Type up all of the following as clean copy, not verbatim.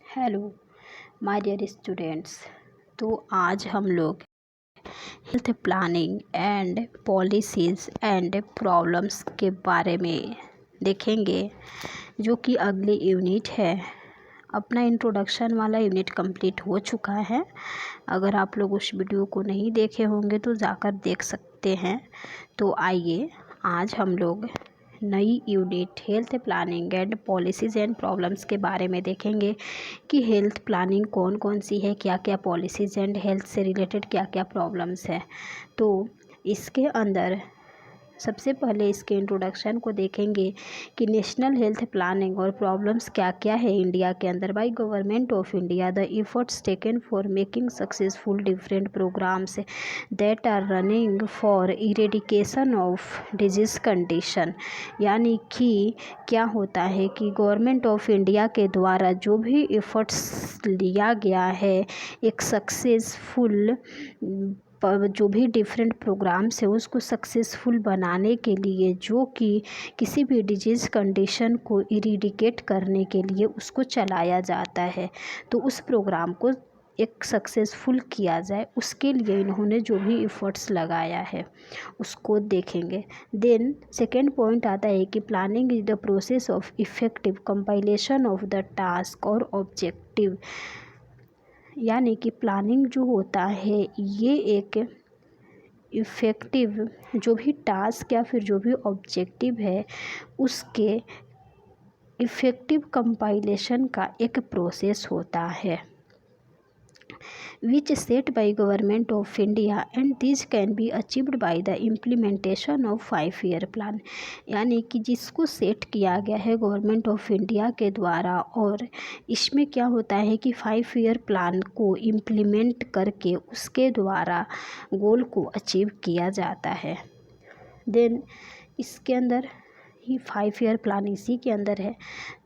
Hello my dear students. तो आज हम लोग health planning and policies and problems के बारे में देखेंगे, जो कि अगली यूनिट है। अपना इंट्रोडक्शन वाला यूनिट कंप्लीट हो चुका है। अगर आप लोग उस वीडियो को नहीं देखे होंगे तो जाकर देख सकते हैं। तो आइए आज हम लोग नई unit health planning and policies and problems के बारे में देखेंगे कि हेल्थ प्लानिंग कौन कौन सी है, क्या क्या पॉलिसीज़ एंड हेल्थ से रिलेटेड क्या क्या प्रॉब्लम्स है। तो इसके अंदर सबसे पहले इसके इंट्रोडक्शन को देखेंगे कि नेशनल हेल्थ प्लानिंग और प्रॉब्लम्स क्या क्या है इंडिया के अंदर। By government of India the efforts taken for making successful different programmes that are running for eradication of disease condition. यानी कि क्या होता है कि गवर्नमेंट ऑफ इंडिया के द्वारा जो भी एफर्ट्स लिया गया है एक सक्सेसफुल जो भी डिफरेंट प्रोग्राम्स है उसको सक्सेसफुल बनाने के लिए, जो कि किसी भी डिजीज़ कंडीशन को इरेडिकेट करने के लिए उसको चलाया जाता है। तो उस प्रोग्राम को एक सक्सेसफुल किया जाए, उसके लिए इन्होंने जो भी एफर्ट्स लगाया है उसको देखेंगे। देन सेकेंड पॉइंट आता है कि planning is the process of effective compilation of the task और ऑब्जेक्टिव। यानी कि प्लानिंग जो होता है ये एक इफ़ेक्टिव जो भी टास्क या फिर जो भी ऑब्जेक्टिव है उसके इफ़ेक्टिव कंपाइलेशन का एक प्रोसेस होता है which set by government of India, and this can be achieved by the implementation of 5-year plan। यानी कि जिसको सेट किया गया है गवर्नमेंट ऑफ इंडिया के द्वारा, और इसमें क्या होता है कि 5-year प्लान को इम्प्लीमेंट करके उसके द्वारा गोल को अचीव किया जाता है। देन इसके अंदर ही 5-year प्लान इसी के अंदर है।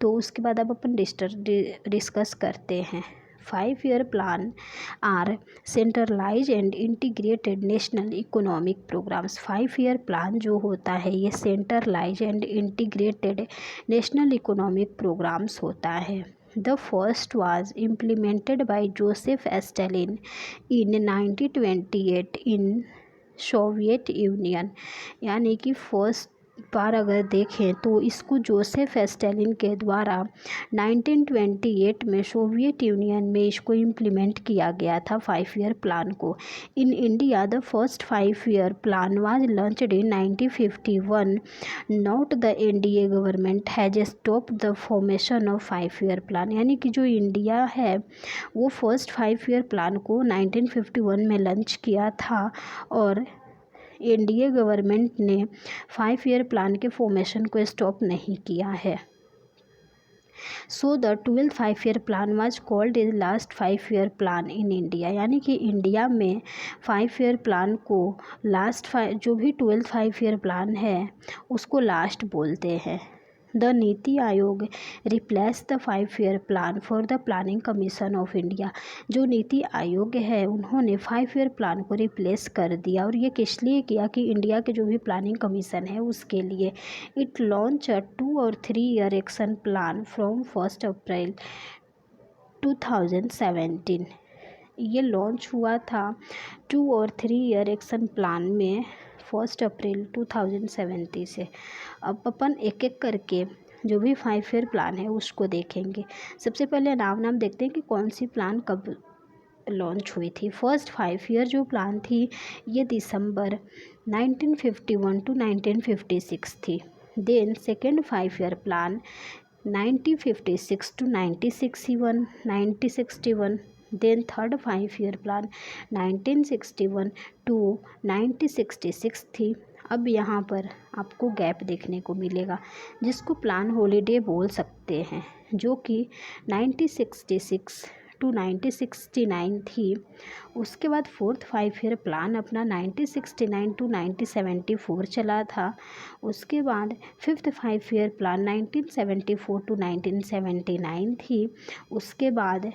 तो उसके बाद अब अपन डिस्कस करते हैं। 5-year plan are centralise and integrated national economic programmes. 5-year plan जो होता है ये centralise and integrated national economic programmes होता है। The first was implemented by Joseph Stalin in 1928 in Soviet union. यानी कि फर्स्ट बार अगर देखें तो इसको जोसेफ स्टालिन के द्वारा 1928 में सोवियत यूनियन में इसको इम्प्लीमेंट किया गया था 5-year प्लान को। In India the first 5-year plan was launched in 1951। Not the NDA government has stopped the formation of 5-year plan. यानी कि जो इंडिया है वो फर्स्ट 5-year प्लान को 1951 में लॉन्च किया था, और एनडीए गवर्नमेंट ने 5-year प्लान के फॉर्मेशन को स्टॉप नहीं किया है। So the 12th 5-year plan was called is last 5-year plan in India. यानी कि इंडिया में 5-year प्लान को लास्ट जो भी 12th 5-year प्लान है उसको लास्ट बोलते हैं। The NITI Aayog replace the 5-year plan for the planning commission of India. जो नीति आयोग है उन्होंने 5-year प्लान को रिप्लेस कर दिया, और ये किस लिए किया कि इंडिया के जो भी प्लानिंग कमीशन है उसके लिए। इट लॉन्च अ 2 और 3-year एक्शन प्लान फ्रॉम 1 अप्रैल 2017। ये लॉन्च हुआ था 2 और 3-year एक्शन प्लान में 1 अप्रैल 2017 से। अब अपन एक एक करके जो भी 5-year प्लान है उसको देखेंगे। सबसे पहले नाम देखते हैं कि कौन सी प्लान कब लॉन्च हुई थी। फर्स्ट 5-year जो प्लान थी ये दिसंबर 1951 टू 1956 थी। Then second 5-year plan 1956 to 1961। Then third 5-year plan 1961 to 1966 थी। अब यहाँ पर आपको गैप देखने को मिलेगा जिसको प्लान हॉलीडे बोल सकते हैं, जो कि 1966 टू 1969 थी। उसके बाद फोर्थ 5-year प्लान अपना 1969 टू 1974 चला था। उसके बाद फिफ्थ 5-year प्लान 1974 टू 1979 थी। उसके बाद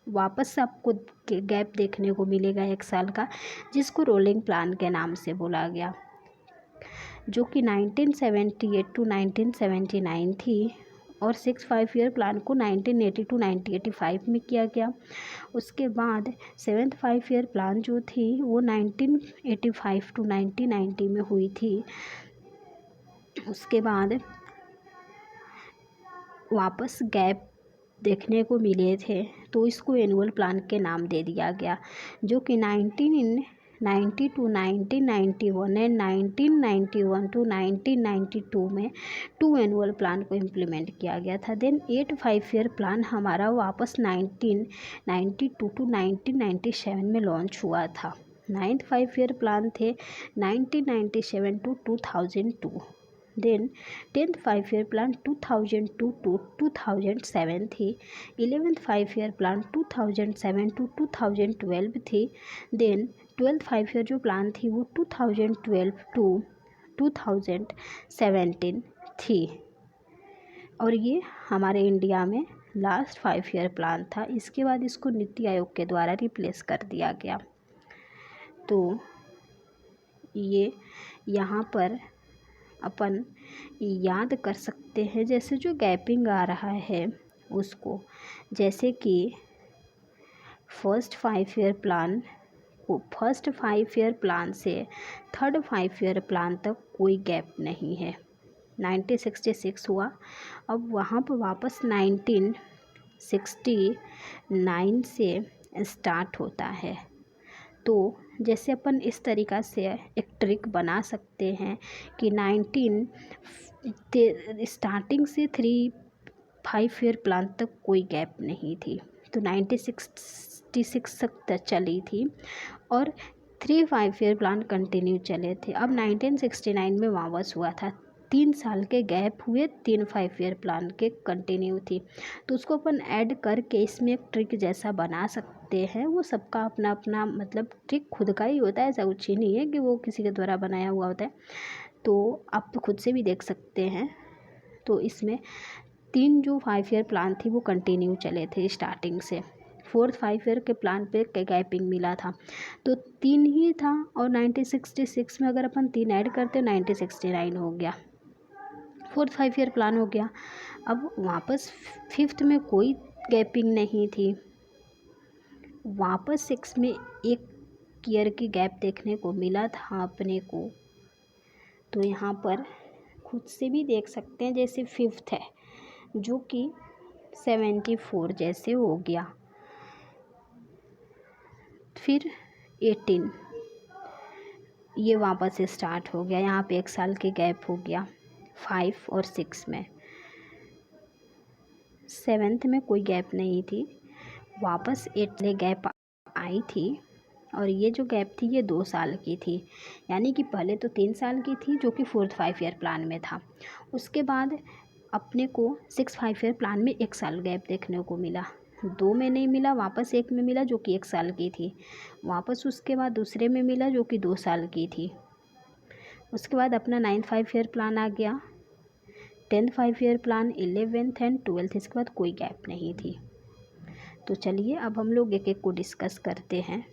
वापस आपको गैप देखने को मिलेगा 1 साल का, जिसको रोलिंग प्लान के नाम से बोला गया, जो कि 1978 टू 1979 थी। और 6 5 ईयर प्लान को 1980 टू 1985 में किया गया। उसके बाद 7th 5 ईयर प्लान जो थी वो 1985 टू 1990 में हुई थी। उसके बाद वापस गैप देखने को मिले थे तो इसको एनुअल प्लान के नाम दे दिया गया, जो कि 1990 टू 1991 एंड 1991 टू 1992 में 2 एनुअल प्लान को इम्प्लीमेंट किया गया था। देन 8 5 ईयर प्लान हमारा वापस 1992 टू 1997 में लॉन्च हुआ था। 9th 5 ईयर प्लान थे 1997 to 2002। Then 10th 5 year plan 2002 to 2007 थी। 11th 5 ईयर प्लान 2007 टू 2012 थी। देन 12th 5 ईयर जो प्लान थी वो 2012 टू 2017 थी। और ये हमारे इंडिया में लास्ट 5 ईयर प्लान था। इसके बाद इसको नीति आयोग के द्वारा रिप्लेस कर दिया गया। तो ये यहाँ पर अपन याद कर सकते हैं, जैसे जो गैपिंग आ रहा है उसको, जैसे कि फर्स्ट 5 ईयर प्लान से 3rd 5 ईयर प्लान तक कोई गैप नहीं है। 1966 हुआ, अब वहाँ पर वापस 1969 से स्टार्ट होता है। तो जैसे अपन इस तरीक़ा से एक ट्रिक बना सकते हैं कि स्टार्टिंग से 5 ईयर प्लान तक कोई गैप नहीं थी, तो 1966 तक चली थी और 5 ईयर प्लान कंटिन्यू चले थे। अब 1969 में वापस हुआ था, 3 साल के गैप हुए, 5 ईयर प्लान के कंटिन्यू थी। तो उसको अपन ऐड करके इसमें एक ट्रिक जैसा बना सकते हैं। वो सबका अपना अपना मतलब ट्रिक खुद का ही होता है, ऐसा कुछ ही नहीं है कि वो किसी के द्वारा बनाया हुआ होता है। तो आप तो खुद से भी देख सकते हैं। तो इसमें 3 जो 5 ईयर प्लान थी वो कंटिन्यू चले थे स्टार्टिंग से। 4th 5 ईयर के प्लान पे गैपिंग मिला था, तो 3 ही था। और 1966 में अगर अपन 3 ऐड करते 1969 हो गया, 4th 5 ईयर प्लान हो गया। अब वापस 5th में कोई गैपिंग नहीं थी, वापस 6 में 1 ईयर की गैप देखने को मिला था अपने को। तो यहाँ पर खुद से भी देख सकते हैं, जैसे 5th है जो कि 74 जैसे हो गया। फिर 18 ये वापस स्टार्ट हो गया, यहाँ पे 1 साल के गैप हो गया 5 और 6 में। 7th में कोई गैप नहीं थी, वापस 8 में गैप आई थी। और ये जो गैप थी ये 2 साल की थी, यानी कि पहले तो 3 साल की थी जो कि 4th 5 ईयर प्लान में था। उसके बाद अपने को 6 5 ईयर प्लान में 1 साल गैप देखने को मिला, 2 में नहीं मिला, वापस 1 में मिला जो कि 1 साल की थी। वापस उसके बाद दूसरे में मिला जो कि 2 साल की थी। उसके बाद अपना 9th 5 ईयर प्लान आ गया, 10th 5 year plan, 11th and 12th, इसके बाद कोई गैप नहीं थी। तो चलिए अब हम लोग एक एक को डिस्कस करते हैं।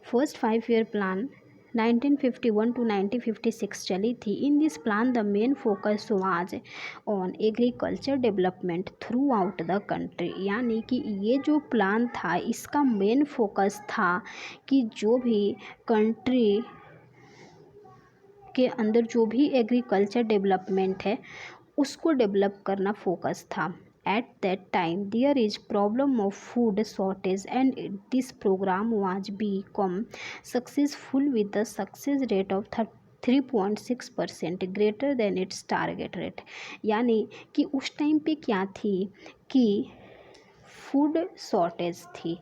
फर्स्ट 5 ईयर प्लान 1951 टू 1956 चली थी। In this plan the main focus was on agriculture development through out the country, यानी कि ये जो प्लान था इसका मेन फोकस था कि जो भी कंट्री के अंदर जो भी एग्रीकल्चर डेवलपमेंट है उसको डेवलप करना फोकस था। At that time there is problem of food shortage and this program was become successful with the success rate of 3.6% greater than its target rate। यानी कि उस टाइम पे क्या थी कि फूड शॉर्टेज थी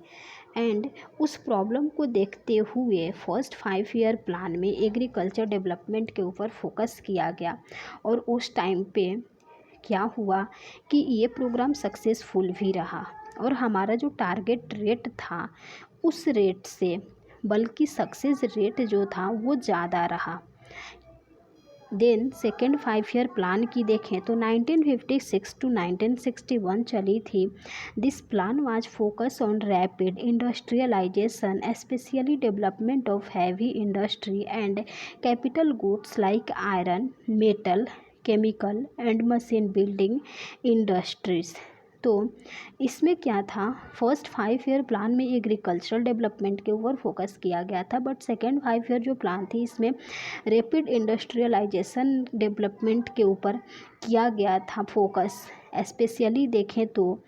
एंड उस प्रॉब्लम को देखते हुए फर्स्ट 5 ईयर प्लान में एग्रीकल्चर डेवलपमेंट के ऊपर फोकस किया गया। और उस टाइम पे क्या हुआ कि ये प्रोग्राम सक्सेसफुल भी रहा और हमारा जो टारगेट रेट था उस रेट से बल्कि सक्सेस रेट जो था वो ज़्यादा रहा। देन सेकेंड 5 ईयर प्लान की देखें तो 1956 टू 1961 चली थी। This plan was focus on rapid industrialisation specially development of heavy industry and capital goods like iron metal chemical and machine building industries. तो इसमें क्या था, फर्स्ट 5 ईयर प्लान में एग्रीकल्चरल डेवलपमेंट के ऊपर फोकस किया गया था, बट सेकेंड 5 ईयर जो प्लान थी इसमें रैपिड इंडस्ट्रियलाइजेशन डेवलपमेंट के ऊपर किया गया था फोकस। स्पेशली देखें तो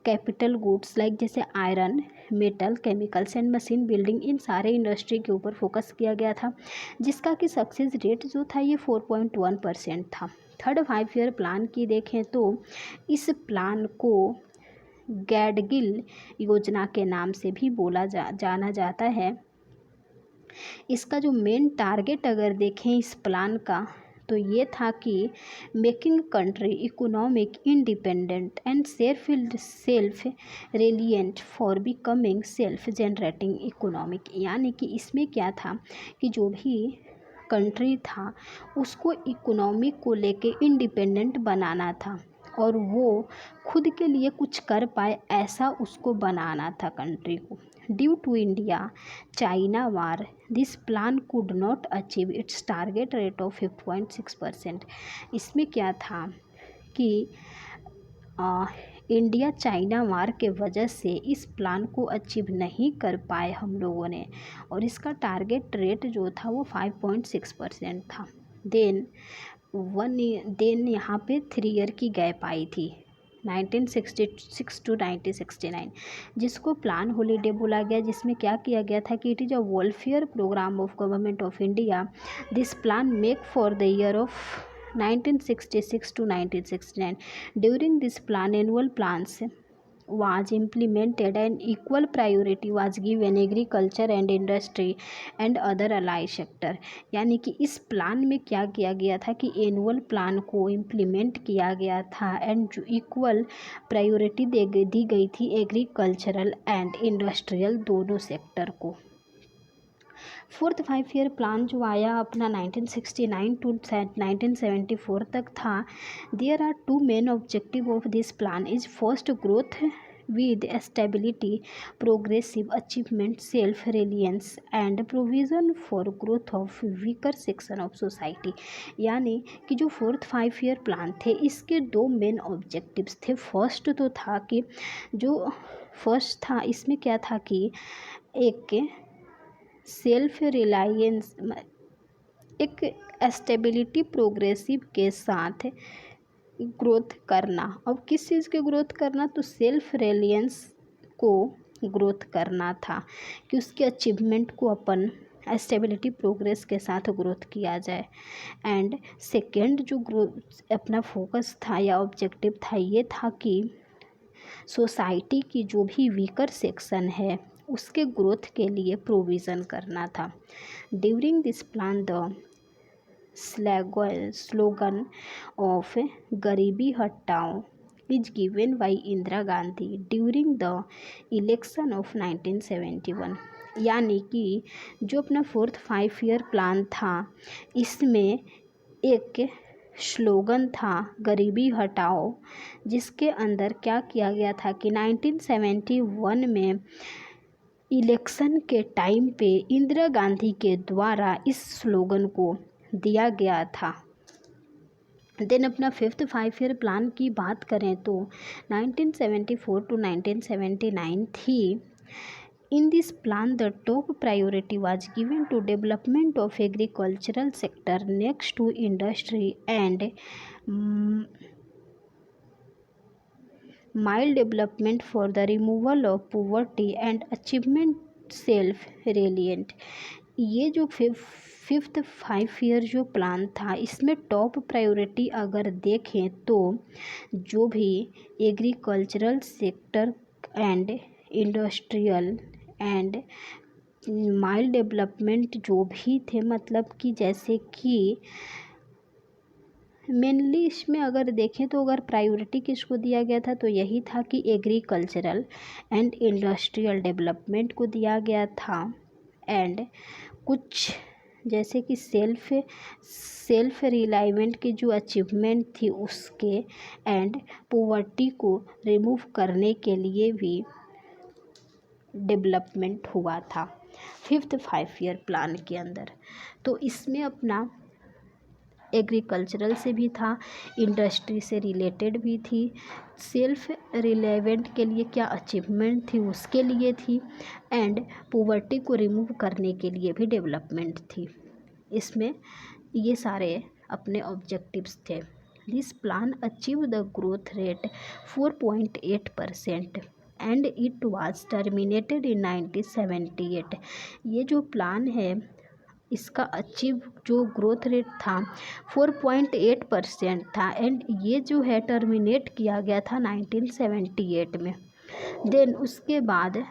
कैपिटल गुड्स लाइक जैसे iron, metal, chemicals and machine building, इन सारे इंडस्ट्री के ऊपर फोकस किया गया था, जिसका कि सक्सेस रेट जो था ये 4.1% था। थर्ड 5 ईयर प्लान की देखें तो इस प्लान को गैडगिल योजना के नाम से भी जाना जाता है। इसका जो मेन टारगेट अगर देखें इस प्लान का तो ये था कि making country economic independent and self reliant for becoming self generating economic. यानी कि इसमें क्या था कि जो भी कंट्री था उसको इकोनॉमिक को लेके इंडिपेंडेंट बनाना था और वो खुद के लिए कुछ कर पाए ऐसा उसको बनाना था कंट्री को। Due to India China war this plan could not achieve its target rate of 5.6%। इसमें क्या था कि इंडिया चाइना वार के वजह से इस प्लान को अचीव नहीं कर पाए हम लोगों ने, और इसका टारगेट रेट जो था वो 5.6% था। देन यहाँ पे 3 ईयर की गैप आई थी 1966 टू 1969, जिसको प्लान हॉलीडे बोला गया, जिसमें क्या किया गया था कि it is a welfare programme of government of India. This plan make for the year of 1966 to 1969. During this plan, annual plans was implemented and equal priority was given agriculture and industry and other allied sector। यानी कि इस plan में क्या किया गया था कि annual plan को इम्प्लीमेंट किया गया था एंड जो इक्वल प्रायोरिटी दी गई थी एग्रीकल्चरल एंड इंडस्ट्रियल दोनों सेक्टर को। फोर्थ 5 ईयर प्लान जो आया अपना 1969 टू 1974 तक था। There are 2 main objective of this plan is first growth with stability, progressive achievement, self reliance and provision for growth of weaker section of society. यानी कि जो फोर्थ 5 ईयर प्लान थे इसके 2 मेन ऑब्जेक्टिव्स थे। First तो था कि जो फर्स्ट था इसमें क्या था कि एक सेल्फ रिलायंस, एक स्टेबिलिटी प्रोग्रेसिव के साथ ग्रोथ करना। अब किस चीज़ के ग्रोथ करना, तो सेल्फ रिलायंस को ग्रोथ करना था कि उसके अचीवमेंट को अपन स्टेबिलिटी प्रोग्रेस के साथ ग्रोथ किया जाए। एंड सेकेंड जो ग्रोथ अपना फोकस था या ऑब्जेक्टिव था ये था कि सोसाइटी की जो भी वीकर सेक्शन है उसके ग्रोथ के लिए प्रोविज़न करना था। During this plan the slogan of गरीबी हटाओ is given by Indira Gandhi during the election of 1971। यानी कि जो अपना फोर्थ 5 ईयर प्लान था इसमें एक स्लोगन था गरीबी हटाओ, जिसके अंदर क्या किया गया था कि 1971 में इलेक्शन के टाइम पे इंदिरा गांधी के द्वारा इस स्लोगन को दिया गया था। देन अपना फिफ्थ 5 ईयर प्लान की बात करें तो 1974 टू 1979 थी। In this plan the top priority was given to development of agricultural sector next to industry and mild development for the removal of poverty and achievement self reliant। ये जो fifth 5 year जो plan था इसमें top priority अगर देखें तो जो भी agricultural sector and industrial and mild development जो भी थे, मतलब कि जैसे कि मेनली इसमें अगर देखें तो अगर प्रायोरिटी किसको दिया गया था तो यही था कि एग्रीकल्चरल एंड इंडस्ट्रियल डेवलपमेंट को दिया गया था। एंड कुछ जैसे कि सेल्फ रिलायमेंट की जो अचीवमेंट थी उसके एंड पॉवर्टी को रिमूव करने के लिए भी डेवलपमेंट हुआ था फिफ्थ 5 ईयर प्लान के अंदर। तो इसमें अपना एग्रीकल्चरल से भी था, इंडस्ट्री से रिलेटेड भी थी, सेल्फ रिलेवेंट के लिए क्या अचीवमेंट थी उसके लिए थी, एंड पॉवर्टी को रिमूव करने के लिए भी डेवलपमेंट थी। इसमें ये सारे अपने ऑब्जेक्टिव्स थे। This plan achieve the growth rate 4.8% and it was terminated in 1978। ये जो प्लान है इसका अचीव जो ग्रोथ रेट था 4.8% था, एंड ये जो है टर्मिनेट किया गया था 1978 में। देन उसके बाद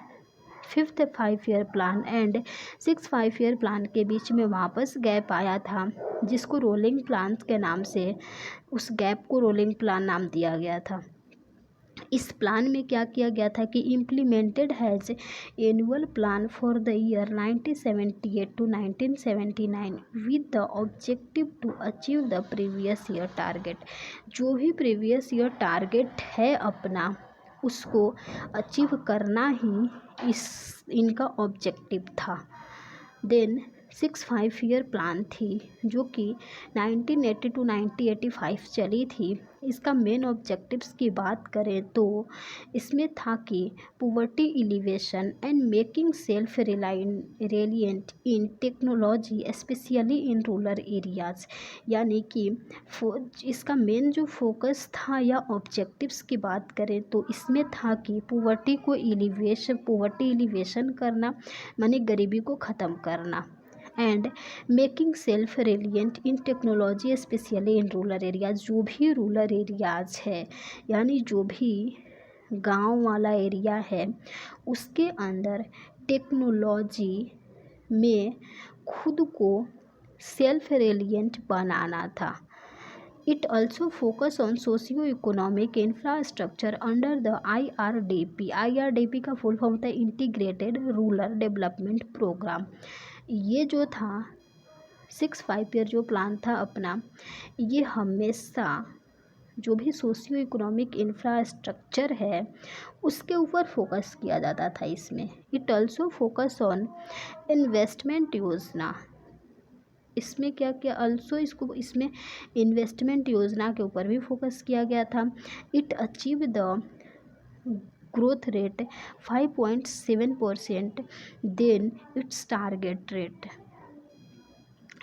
5th 5 year plan and 6th 5 year plan के बीच में वापस गैप आया था, जिसको रोलिंग प्लान के नाम से उस गैप को रोलिंग प्लान नाम दिया गया था। इस प्लान में क्या किया गया था कि implemented has annual plan for the year 1978 to 1979 with the objective to achieve the previous year target. जो भी प्रीवियस ईयर टारगेट है अपना उसको अचीव करना ही इनका ऑब्जेक्टिव था। देन 6 5 ईयर प्लान थी जो कि 1980 to 1985 चली थी। इसका मेन ऑब्जेक्टिव्स की बात करें तो इसमें था कि poverty alleviation and making self reliant in technology specially in rural areas. यानी कि इसका मेन जो फोकस था या ऑब्जेक्टिव्स की बात करें तो इसमें था कि पॉवर्टी एलिवेशन करना, माने गरीबी को ख़त्म करना, and making self reliant in technology specially in rural areas. जो भी रूरल एरियाज है यानी जो भी गांव वाला एरिया है उसके अंदर टेक्नोलॉजी में खुद को सेल्फ रिलियंट बनाना था। It also focus on socio-economic infrastructure under the IRDP। IRDP का फुल फॉर्म होता है इंटीग्रेटेड रूरल डेवलपमेंट प्रोग्राम। ये जो था 6 5 ईयर जो प्लान था अपना, ये हमेशा जो भी सोशियो इकोनॉमिक इंफ्रास्ट्रक्चर है उसके ऊपर फोकस किया जाता था इसमें। It also focus on investment योजना। इसमें क्या क्या ऑल्सो इसमें इन्वेस्टमेंट योजना के ऊपर भी फोकस किया गया था। It achieve the growth rate 5.7%। Then its target rate,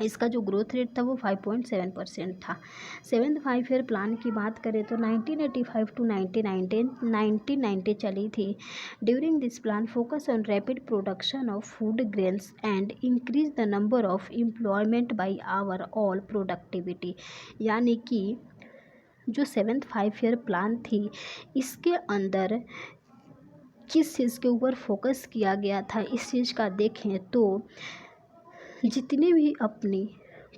इसका जो ग्रोथ रेट था वो 5.7% था। 7th 5 ईयर प्लान की बात करें तो 1985 to 1990 चली थी। During this plan focus on rapid production of food grains and increase the number of employment by our all productivity. यानी कि जो 7th 5 ईयर प्लान थी इसके अंदर किस चीज़ के ऊपर फोकस किया गया था, इस चीज़ का देखें तो जितनी भी अपनी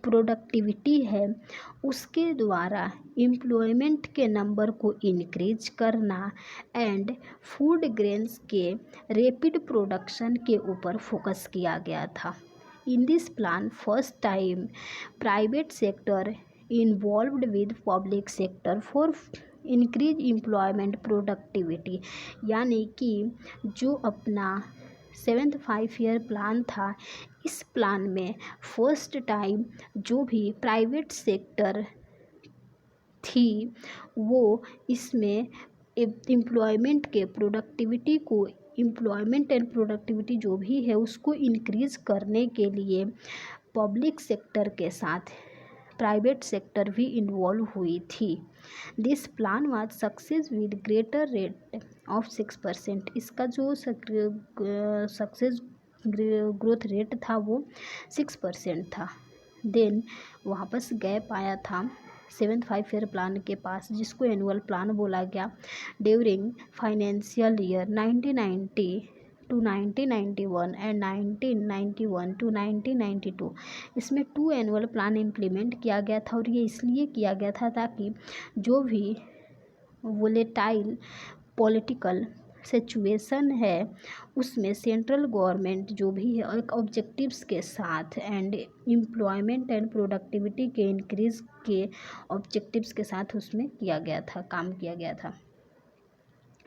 प्रोडक्टिविटी है उसके द्वारा एम्प्लॉयमेंट के नंबर को इंक्रीज करना एंड फूड ग्रेन्स के रैपिड प्रोडक्शन के ऊपर फोकस किया गया था। इन this plan first time private sector involved with public sector for increase employment productivity. यानी कि जो अपना 7th 5 ईयर प्लान था इस प्लान में फर्स्ट टाइम जो भी प्राइवेट सेक्टर थी वो इसमें एम्प्लॉयमेंट एंड प्रोडक्टिविटी जो भी है उसको इंक्रीज करने के लिए पब्लिक सेक्टर के साथ प्राइवेट सेक्टर भी इन्वॉल्व हुई थी। This plan was success with greater rate of 6%। इसका जो सक्सेस ग्रोथ रेट था वो 6% था। देन वापस गैप आया था 7th 5 ईयर प्लान के पास जिसको एनुअल प्लान बोला गया। During financial year 1990 to 1991 and 1991 to 1992 इसमें 2 एनुअल प्लान इम्प्लीमेंट किया गया था। और ये इसलिए किया गया था ताकि जो भी वोलेटाइल पॉलिटिकल सिचुएशन है उसमें सेंट्रल गवर्नमेंट जो भी है एक ऑब्जेक्टिव्स के साथ एंड एम्प्लॉयमेंट एंड प्रोडक्टिविटी के इंक्रीज के ऑब्जेक्टिव्स के साथ उसमें किया गया था, काम किया गया था।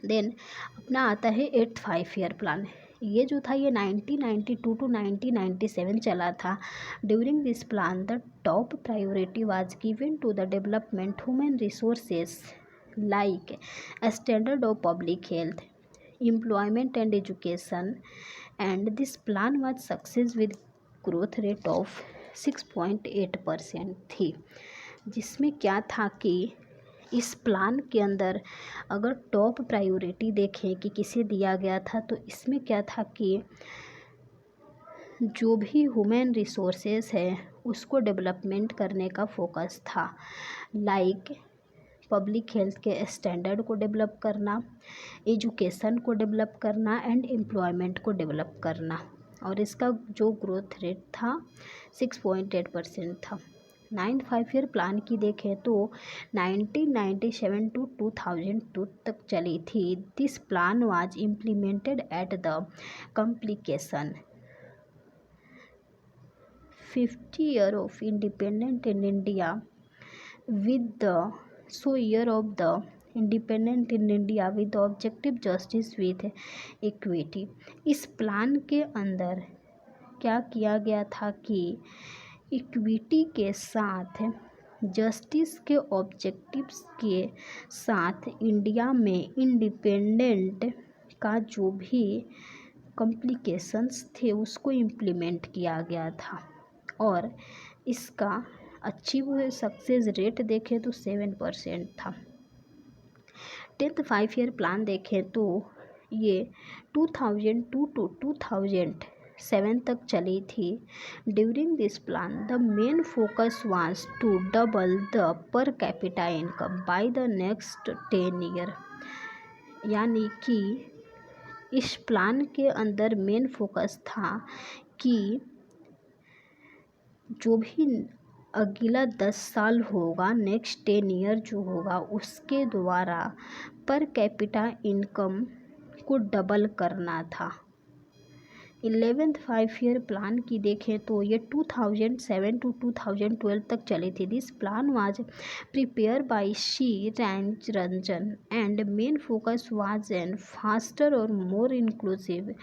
देन अपना आता है 8th 5 ईयर प्लान। ये जो था ये 1992 टू 1997 चला था। During this plan the top priority was given to the development human resources like standard of public health, employment and education, and this plan was success with growth rate of 6.8% थी। जिसमें क्या था कि इस plan के अंदर अगर top priority देखें कि किसे दिया गया था, तो इसमें क्या था कि जो भी ह्यूमन रिसोर्सेज है उसको डेवलपमेंट करने का फोकस था, लाइक पब्लिक हेल्थ के स्टैंडर्ड को डेवलप करना, एजुकेशन को डेवलप करना एंड एम्प्लॉयमेंट को डेवलप करना। और इसका जो ग्रोथ रेट था 6.8% था। 9 5 ईयर प्लान की देखें तो 1997 टू 2002 तक चली थी। This plan was implemented at the complication 50 year of independent in India with the year of the independent in India with the objective justice with equity। इस plan के अंदर क्या किया गया था कि इक्विटी के साथ जस्टिस के ऑब्जेक्टिव्स के साथ इंडिया में इंडिपेंडेंट का जो भी कॉम्प्लिकेशंस थे उसको इम्प्लीमेंट किया गया था। और इसका अचीव सक्सेस रेट देखें तो 7% था। 10th 5 ईयर प्लान देखें तो ये 2002 टू 2007 तक चली थी। During this plan the main focus was to double the per capita income by the next 10 year. यानी कि इस प्लान के अंदर मेन फोकस था कि जो भी अगला 10 साल होगा, नेक्स्ट 10 ईयर जो होगा, उसके द्वारा पर कैपिटा इनकम को डबल करना था। 11th 5 ईयर प्लान की देखें तो ये 2007 टू 2012 तक चली थी। This plan was prepare by C Ranjan and main focus was an faster और more inclusive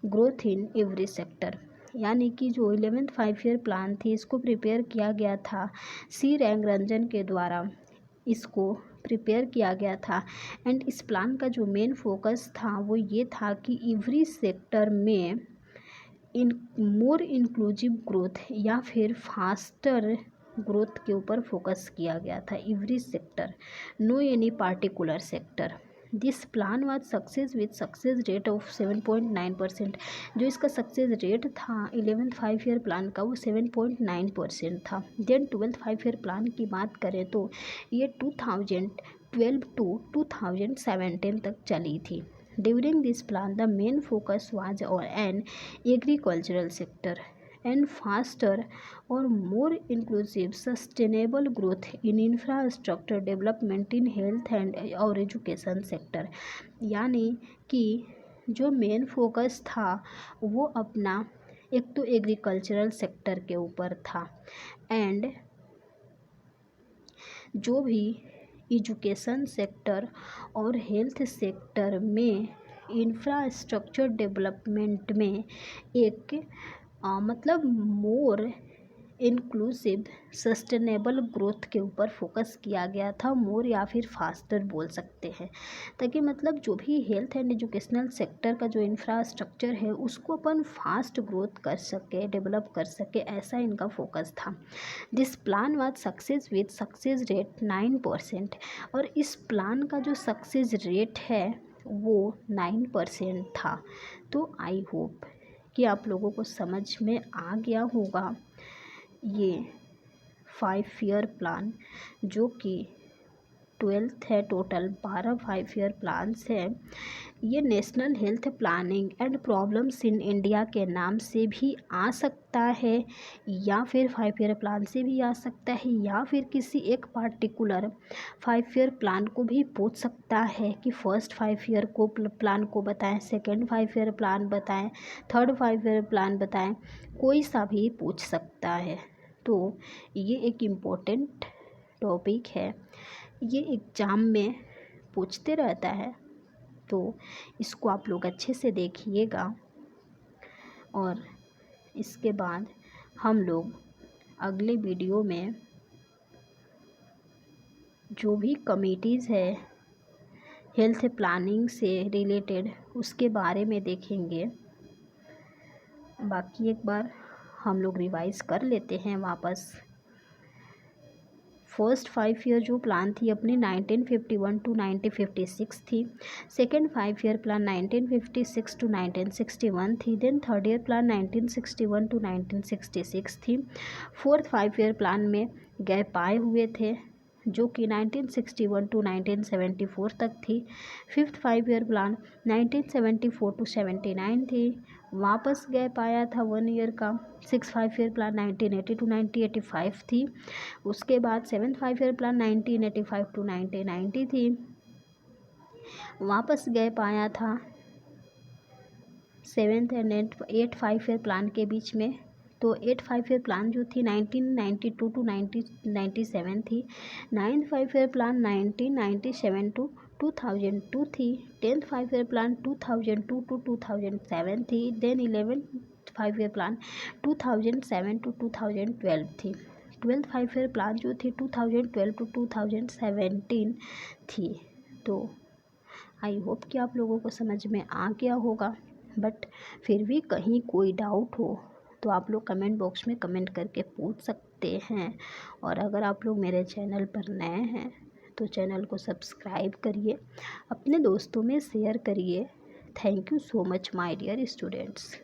growth in every sector. यानी कि जो 11th 5 ईयर प्लान थी इसको प्रिपेयर किया गया था सी रंजन के द्वारा, इसको प्रिपेयर किया गया था। एंड इस प्लान का जो मेन फोकस था वो ये था कि एवरी सेक्टर में इन मोर इंक्लूसिव ग्रोथ या फिर फास्टर ग्रोथ के ऊपर फोकस किया गया था। Every sector, no any particular sector. This plan was success with success rate of 7.9%। जो इसका सक्सेस रेट था 11th 5 ईयर प्लान का वो 7.9% था। देन 12th 5 ईयर प्लान की बात करें तो ये 2012 टू 2017 तक चली थी। During this plan, the main focus was on an agricultural sector and faster or more inclusive sustainable growth in infrastructure development in health and और education sector। यानी कि जो मेन फोकस था वो अपना एक तो एग्रीकल्चरल सेक्टर के ऊपर था एंड जो भी एजुकेशन सेक्टर और हेल्थ सेक्टर में इंफ्रास्ट्रक्चर डेवलपमेंट में एक मतलब मोर इंक्लूसिव सस्टेनेबल ग्रोथ के ऊपर फोकस किया गया था। मोर या फिर फास्टर बोल सकते हैं, ताकि मतलब जो भी हेल्थ एंड एजुकेशनल सेक्टर का जो इंफ्रास्ट्रक्चर है उसको अपन फास्ट ग्रोथ कर सके, डेवलप कर सके, ऐसा इनका फोकस था। This plan was success with success rate 9%। और इस प्लान का जो सक्सेस रेट है वो 9% था। तो आई होप कि आप लोगों को समझ में आ गया होगा ये 5 ईयर प्लान, जो कि 12th है। टोटल 12 5 ईयर प्लान्स है। ये national health planning and problems in India के नाम से भी आ सकता है, या फिर 5 ईयर प्लान से भी आ सकता है, या फिर किसी एक पार्टिकुलर 5 ईयर प्लान को भी पूछ सकता है कि फर्स्ट 5 ईयर को प्लान को बताएं, सेकेंड 5 ईयर प्लान बताएं, थर्ड 5 ईयर प्लान बताएं, कोई सा भी पूछ सकता है। तो ये एक इम्पोर्टेंट टॉपिक है, ये एग्ज़ाम में पूछते रहता है, तो इसको आप लोग अच्छे से देखिएगा। और इसके बाद हम लोग अगले वीडियो में जो भी कमिटीज़ है हेल्थ प्लानिंग से रिलेटेड उसके बारे में देखेंगे। बाकी एक बार हम लोग रिवाइज़ कर लेते हैं वापस। फर्स्ट 5 ईयर जो प्लान थी अपनी 1951 टू 1956 थी। सेकेंड 5 ईयर प्लान 1956 टू 1961 थी। Then third year plan 1961 to 1966 थी। फोर्थ 5 ईयर प्लान में गैप आए हुए थे जो कि 1961 टू 1974 तक थी। फिफ्थ 5 ईयर प्लान 1974 टू 79 थी। वापस गैप आया था 1 ईयर का। 6 5 ईयर प्लान 1980 टू 1985 थी। उसके बाद 7 5 ईयर प्लान 1985 टू 1990 थी। वापस गैप आया था 7th एंड 8 5 ईयर प्लान के बीच में। तो 8 5 ईयर प्लान जो थी 1992 टू 1997 थी। 9th 5 ईयर प्लान 1997 टू 2002 थी। 10th 5 ईयर प्लान 2002 टू 2007 थी। Then 11th 5 year plan 2007 to 2012 थी। 12th 5 ईयर प्लान जो थी 2012 टू 2017 थी। तो आई होप कि आप लोगों को समझ में आ गया होगा, बट फिर भी कहीं कोई डाउट हो तो आप लोग कमेंट बॉक्स में कमेंट करके पूछ सकते हैं। और अगर आप लोग मेरे चैनल पर नए हैं तो चैनल को सब्सक्राइब करिए, अपने दोस्तों में शेयर करिए। Thank you so much my dear students.